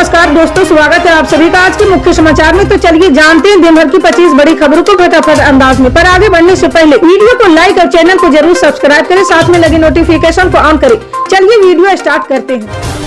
नमस्कार दोस्तों, स्वागत है आप सभी का आज के मुख्य समाचार में। तो चलिए जानते हैं दिन भर की 25 बड़ी खबरों को फटाफट अंदाज में। पर आगे बढ़ने से पहले वीडियो को लाइक और चैनल को जरूर सब्सक्राइब करें, साथ में लगे नोटिफिकेशन को ऑन करें। चलिए वीडियो स्टार्ट करते हैं।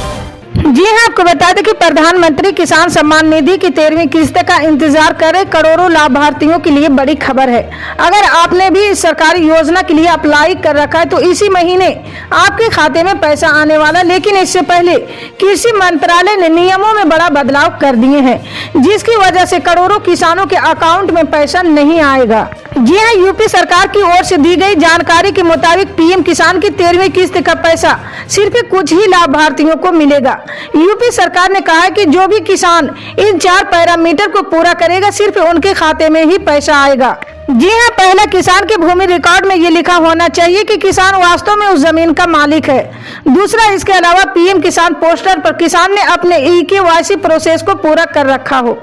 जी हां, आपको बता दें कि प्रधानमंत्री किसान सम्मान निधि की 13वीं किस्त का इंतजार कर रहे करोड़ों लाभार्थियों के लिए बड़ी खबर है। अगर आपने भी इस सरकारी योजना के लिए अप्लाई कर रखा है तो इसी महीने आपके खाते में पैसा आने वाला। लेकिन इससे पहले कृषि मंत्रालय ने नियमों में बड़ा बदलाव कर दिए हैं, जिसकी वजह से करोड़ों किसानों के अकाउंट में पैसा नहीं आएगा। जी हाँ, यूपी सरकार की ओर से दी गई जानकारी के मुताबिक पीएम किसान की 13वीं किस्त का पैसा सिर्फ कुछ ही लाभार्थियों को मिलेगा। यूपी सरकार ने कहा है कि जो भी किसान इन 4 पैरामीटर को पूरा करेगा, सिर्फ उनके खाते में ही पैसा आएगा। जी हाँ, पहला, किसान के भूमि रिकॉर्ड में ये लिखा होना चाहिए कि किसान वास्तव में उस जमीन का मालिक है। दूसरा, इसके अलावा पीएम किसान पोस्टर पर किसान ने अपने EKYC प्रोसेस को पूरा कर रखा हो।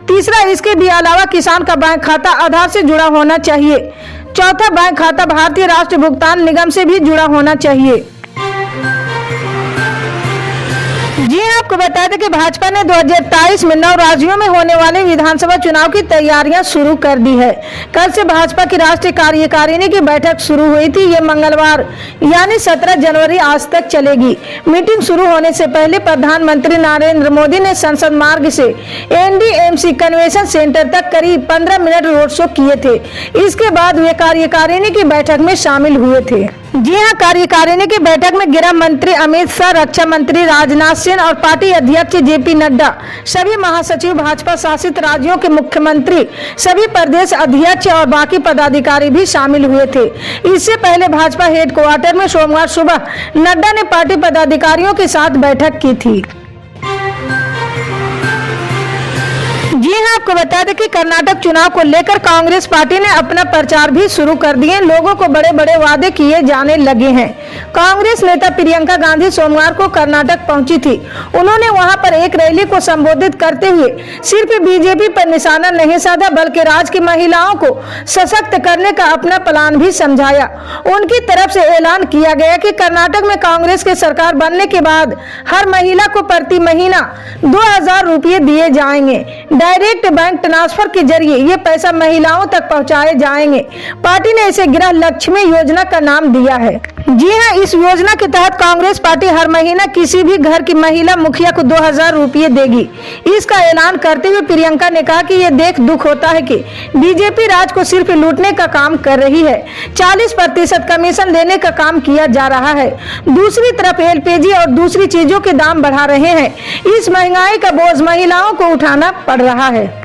तीसरा, इसके भी अलावा किसान का बैंक खाता आधार से जुड़ा होना चाहिए। चौथा, बैंक खाता भारतीय राष्ट्रीय भुगतान निगम से भी जुड़ा होना चाहिए। जी आपको बता दें कि भाजपा ने 2023 में 9 राज्यों में होने वाले विधानसभा चुनाव की तैयारियां शुरू कर दी है। कल से भाजपा की राष्ट्रीय कार्यकारिणी की बैठक शुरू हुई थी। ये मंगलवार यानी 17 जनवरी आज तक चलेगी। मीटिंग शुरू होने से पहले प्रधानमंत्री नरेंद्र मोदी ने संसद मार्ग से NDMC कन्वेंशन सेंटर तक करीब 15 मिनट रोड शो किए थे। इसके बाद वे कार्यकारिणी की बैठक में शामिल हुए थे। जी हाँ, कार्यकारिणी की बैठक में गृह मंत्री अमित शाह, रक्षा मंत्री राजनाथ सिंह और पार्टी अध्यक्ष JP नड्डा, सभी महासचिव, भाजपा शासित राज्यों के मुख्यमंत्री, सभी प्रदेश अध्यक्ष और बाकी पदाधिकारी भी शामिल हुए थे। इससे पहले भाजपा हेडक्वार्टर में सोमवार सुबह नड्डा ने पार्टी पदाधिकारियों के साथ बैठक की थी। जी हाँ, आपको बता दें कि कर्नाटक चुनाव को लेकर कांग्रेस पार्टी ने अपना प्रचार भी शुरू कर दिए। लोगों को बड़े बड़े वादे किए जाने लगे हैं। कांग्रेस नेता प्रियंका गांधी सोमवार को कर्नाटक पहुंची थी। उन्होंने वहां पर एक रैली को संबोधित करते हुए सिर्फ बीजेपी पर निशाना नहीं साधा, बल्कि राज्य की महिलाओं को सशक्त करने का अपना प्लान भी समझाया। उनकी तरफ से ऐलान किया गया कि कर्नाटक में कांग्रेस की सरकार बनने के बाद हर महिला को प्रति महीना 2000 रुपये दिए जाएंगे। डायरेक्ट बैंक ट्रांसफर के जरिए ये पैसा महिलाओं तक पहुंचाए जाएंगे। पार्टी ने इसे गृह लक्ष्मी योजना का नाम दिया है। जी हाँ, इस योजना के तहत कांग्रेस पार्टी हर महीना किसी भी घर की महिला मुखिया को 2000 रुपये देगी। इसका ऐलान करते हुए प्रियंका ने कहा कि ये देख दुख होता है कि बीजेपी राज्य को सिर्फ लूटने का काम कर रही है। 40% कमीशन लेने का काम किया जा रहा है। दूसरी तरफ LPG और दूसरी चीजों के दाम बढ़ा रहे हैं। इस महंगाई का बोझ महिलाओं को उठाना पड़ रहा है।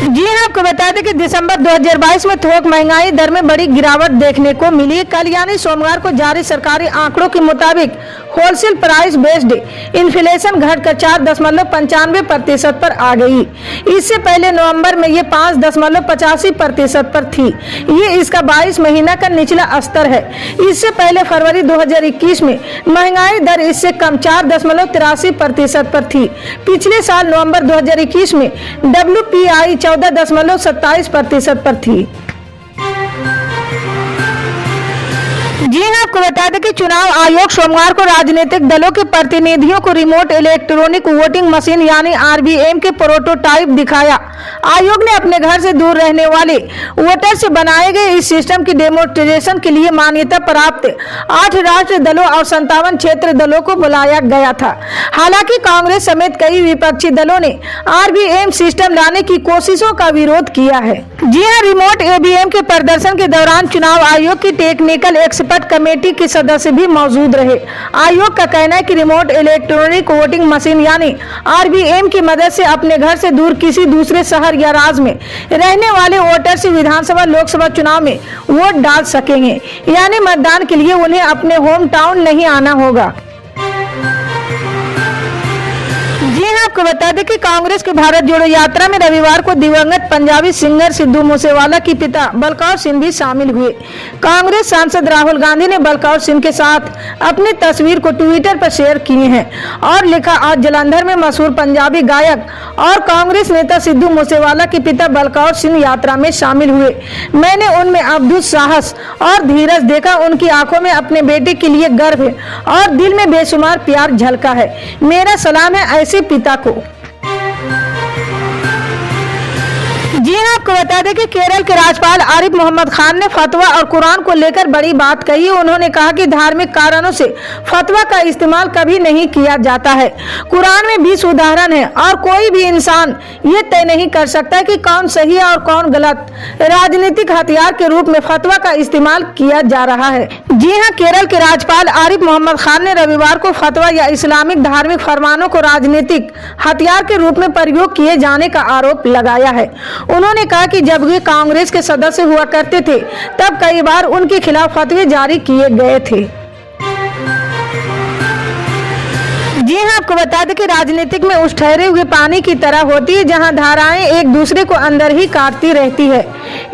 जी हाँ, आपको बता दें कि दिसंबर 2022 में थोक महंगाई दर में बड़ी गिरावट देखने को मिली। कल यानी सोमवार को जारी सरकारी आंकड़ों के मुताबिक होलसेल प्राइस बेस्ड इन्फ्लेशन घटकर 4.95% पर आ गई। इससे पहले नवंबर में ये 5.85% पर थी। ये इसका 22 महीना का निचला स्तर है। इससे पहले फरवरी 2021 में महंगाई दर इससे कम 4.83% पर थी। पिछले साल नवंबर 2021 में WPI 14.27% पर थी। जी हाँ, आपको बता दें कि चुनाव आयोग सोमवार को राजनीतिक दलों के प्रतिनिधियों को रिमोट इलेक्ट्रॉनिक वोटिंग मशीन यानी RVM के प्रोटोटाइप दिखाया। आयोग ने अपने घर से दूर रहने वाले वोटर से बनाए गए इस सिस्टम की डेमोन्स्ट्रेशन के लिए मान्यता प्राप्त 8 राष्ट्रीय दलों और 57 क्षेत्र दलों को बुलाया गया था। हालांकि कांग्रेस समेत कई विपक्षी दलों ने RVM सिस्टम लाने की कोशिशों का विरोध किया है। जी हाँ, रिमोट EVM के प्रदर्शन के दौरान चुनाव आयोग की टेक्निकल एक्सपर्ट कमेटी के सदस्य भी मौजूद रहे। आयोग का कहना है कि रिमोट इलेक्ट्रॉनिक वोटिंग मशीन यानी RVM की मदद से अपने घर से दूर किसी दूसरे शहर या राज्य में रहने वाले वोटर से विधानसभा लोकसभा चुनाव में वोट डाल सकेंगे। यानी मतदान के लिए उन्हें अपने होम टाउन नहीं आना होगा। जी हाँ, आपको बता दें कि कांग्रेस की भारत जोड़ो यात्रा में रविवार को दिवंगत पंजाबी सिंगर सिद्धू मूसेवाला की पिता बलकौर सिंह भी शामिल हुए। कांग्रेस सांसद राहुल गांधी ने बलकौर सिंह के साथ अपनी तस्वीर को ट्विटर पर शेयर किए हैं और लिखा, आज जलंधर में मशहूर पंजाबी गायक और कांग्रेस नेता सिद्धू मूसेवाला के पिता बलकौर सिंह यात्रा में शामिल हुए। मैंने उनमें अद्भुत साहस और धीरज देखा। उनकी आंखों में अपने बेटे के लिए गर्व है और दिल में बेशुमार प्यार झलका है। मेरा सलाम है ऐसे पिता को। जी हाँ, आपको बता दें कि केरल के राज्यपाल आरिफ मोहम्मद खान ने फतवा और कुरान को लेकर बड़ी बात कही। उन्होंने कहा कि धार्मिक कारणों से फतवा का इस्तेमाल कभी नहीं किया जाता है। कुरान में 20 उदाहरण है और कोई भी इंसान ये तय नहीं कर सकता कि कौन सही है और कौन गलत। राजनीतिक हथियार के रूप में फतवा का इस्तेमाल किया जा रहा है। जी हाँ, केरल के राज्यपाल आरिफ मोहम्मद खान ने रविवार को फतवा या इस्लामिक धार्मिक फरमानों को राजनीतिक हथियार के रूप में प्रयोग किए जाने का आरोप लगाया है। उन्होंने कहा कि जब वे कांग्रेस के सदस्य हुआ करते थे तब कई बार उनके खिलाफ फतवे जारी किए गए थे। जी हाँ, आपको बता दें कि राजनीतिक में उस ठहरे हुए पानी की तरह होती है जहां धाराएं एक दूसरे को अंदर ही काटती रहती है।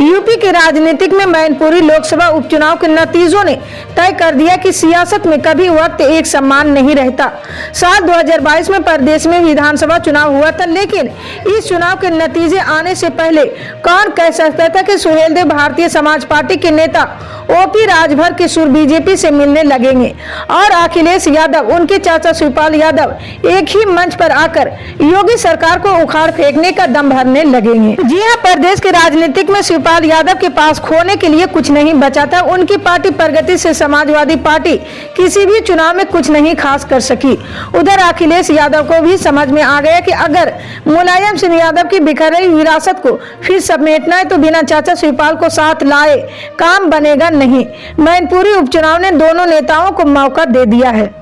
यूपी के राजनीतिक में मैनपुरी लोकसभा उपचुनाव के नतीजों ने तय कर दिया कि सियासत में कभी वक्त एक समान नहीं रहता। साल 2022 में प्रदेश में विधानसभा चुनाव हुआ था, लेकिन इस चुनाव के नतीजे आने से पहले कौन कह सकता था कि सुहेलदेव भारतीय समाज पार्टी के नेता ओपी राजभर के सुर बीजेपी से मिलने लगेंगे और अखिलेश यादव उनके चाचा शिवपाल यादव एक ही मंच पर आकर योगी सरकार को उखाड़ फेंकने का दम भरने लगेंगे। जी हाँ, प्रदेश के राजनीतिक में शिवपाल यादव के पास खोने के लिए कुछ नहीं बचा था। उनकी पार्टी प्रगति से समाजवादी पार्टी किसी भी चुनाव में कुछ नहीं खास कर सकी। उधर अखिलेश यादव को भी समझ में आ गया कि अगर मुलायम सिंह यादव की बिखर रही विरासत को फिर समेटना है तो बिना चाचा शिवपाल को साथ लाए काम बनेगा नहीं। मैनपुरी उपचुनाव ने दोनों नेताओं को मौका दे दिया है।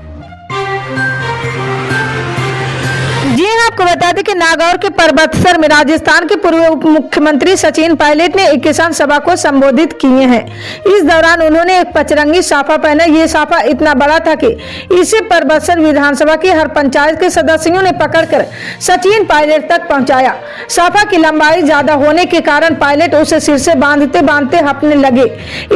जी हाँ, आपको बता दें कि नागौर के परबतसर में राजस्थान के पूर्व उप मुख्यमंत्री सचिन पायलट ने एक किसान सभा को संबोधित किए हैं। इस दौरान उन्होंने एक पचरंगी साफा पहना। ये साफा इतना बड़ा था कि इसे परबतसर विधानसभा की हर पंचायत के सदस्यों ने पकड़कर सचिन पायलट तक पहुंचाया। साफा की लंबाई ज्यादा होने के कारण पायलट उसे सिर से बांधते बांधते हंपने लगे।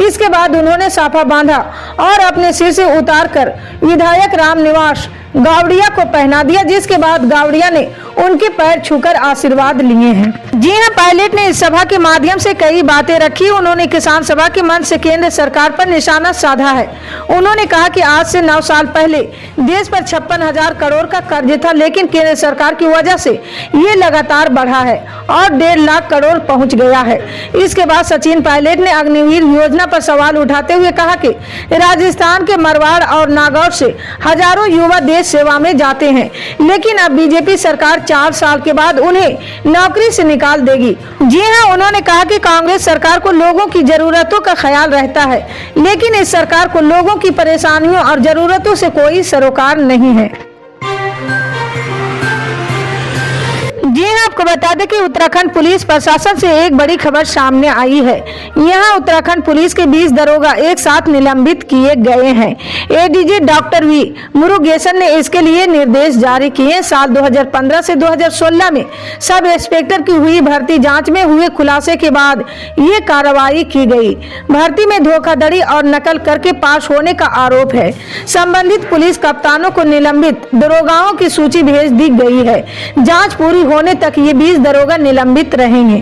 इसके बाद उन्होंने साफा बांधा और अपने सिर से उतार कर विधायक रामनिवास गावड़िया को पहना दिया, जिसके बाद गावड़िया ने उनके पैर छूकर आशीर्वाद लिए हैं। जी हाँ, पायलट ने इस सभा के माध्यम से कई बातें रखी। उन्होंने किसान सभा के मंच से केंद्र सरकार पर निशाना साधा है। उन्होंने कहा कि आज से 9 साल पहले देश पर 56,000 करोड़ का कर्ज था, लेकिन केंद्र सरकार की वजह से ये लगातार बढ़ा है और 1.5 लाख करोड़ पहुंच गया है। इसके बाद सचिन पायलट ने अग्निवीर योजना पर सवाल उठाते हुए कहा कि राजस्थान के मरवाड़ और नागौर से हजारों युवा देश सेवा में जाते हैं, लेकिन अब बीजेपी सरकार 4 साल के बाद उन्हें नौकरी से निकाल देगी। जी हाँ, उन्होंने कहा कि कांग्रेस सरकार को लोगों की जरूरतों का ख्याल रहता है, लेकिन इस सरकार को लोगों की परेशानियों और जरूरतों से कोई सरोकार नहीं है। जी हाँ, आपको बता दें कि उत्तराखंड पुलिस प्रशासन से एक बड़ी खबर सामने आई है। यहाँ उत्तराखंड पुलिस के 20 दरोगा एक साथ निलंबित किए गए हैं। एडीजी डॉक्टर वी मुरुगेसन ने इसके लिए निर्देश जारी किए। साल 2015 से 2016 में सब इंस्पेक्टर की हुई भर्ती जांच में हुए खुलासे के बाद ये कार्रवाई की गई। भर्ती में धोखाधड़ी और नकल करके पास होने का आरोप है। संबंधित पुलिस कप्तानों को निलंबित दरोगाओं की सूची भेज दी गई है। जाँच पूरी होने तक ये 20 दरोगा निलंबित रहेंगे।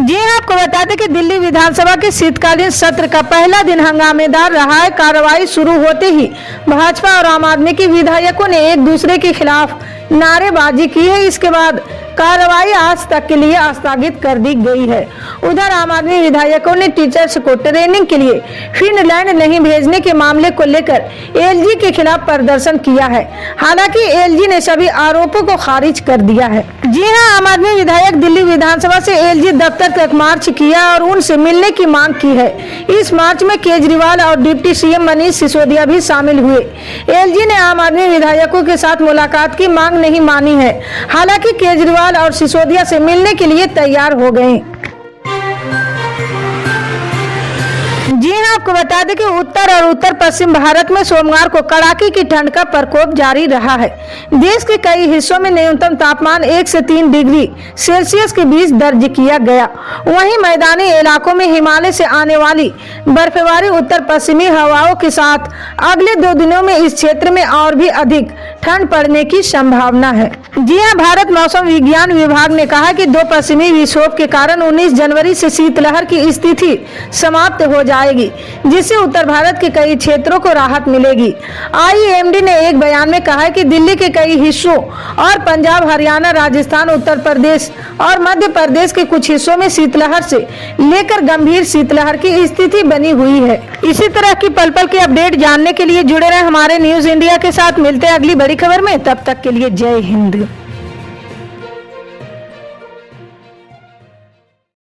जी हाँ, आपको बता दें कि दिल्ली विधानसभा के शीतकालीन सत्र का पहला दिन हंगामेदार रहा है। कार्रवाई शुरू होते ही भाजपा और आम आदमी के विधायकों ने एक दूसरे के खिलाफ नारेबाजी की है। इसके बाद कार्रवाई आज तक के लिए स्थगित कर दी गई है। उधर आम आदमी विधायकों ने टीचर्स को ट्रेनिंग के लिए फिनलैंड नहीं भेजने के मामले को लेकर एलजी के खिलाफ प्रदर्शन किया है। हालांकि एलजी ने सभी आरोपों को खारिज कर दिया है। जी हां, आम आदमी विधायक दिल्ली विधानसभा से एलजी दफ्तर तक मार्च किया और उनसे मिलने की मांग की है। इस मार्च में केजरीवाल और डिप्टी सीएम मनीष सिसोदिया भी शामिल हुए। एलजी ने आम आदमी विधायकों के साथ मुलाकात की मांग नहीं मानी है। हालांकि केजरीवाल और सिसोदिया से मिलने के लिए तैयार हो गए। जी हाँ, आपको बता दें कि उत्तर और उत्तर पश्चिम भारत में सोमवार को कड़ाके की ठंड का प्रकोप जारी रहा है। देश के कई हिस्सों में न्यूनतम तापमान 1 से 3 डिग्री सेल्सियस के बीच दर्ज किया गया। वहीं मैदानी इलाकों में हिमालय से आने वाली बर्फबारी उत्तर पश्चिमी हवाओं के साथ अगले 2 दिनों में इस क्षेत्र में और भी अधिक ठंड पड़ने की संभावना है। जी हां, भारत मौसम विज्ञान विभाग ने कहा कि 2 पश्चिमी विक्षोभ के कारण 19 जनवरी से शीतलहर की स्थिति समाप्त हो जाएगी, जिससे उत्तर भारत के कई क्षेत्रों को राहत मिलेगी। आईएमडी ने एक बयान में कहा है कि दिल्ली के कई हिस्सों और पंजाब, हरियाणा, राजस्थान, उत्तर प्रदेश और मध्य प्रदेश के कुछ हिस्सों में शीतलहर से लेकर गंभीर शीतलहर की स्थिति बनी हुई है। इसी तरह की पल पल के अपडेट जानने के लिए जुड़े रहे हमारे न्यूज इंडिया के साथ। मिलते हैं अगली बड़ी खबर में, तब तक के लिए जय हिंद।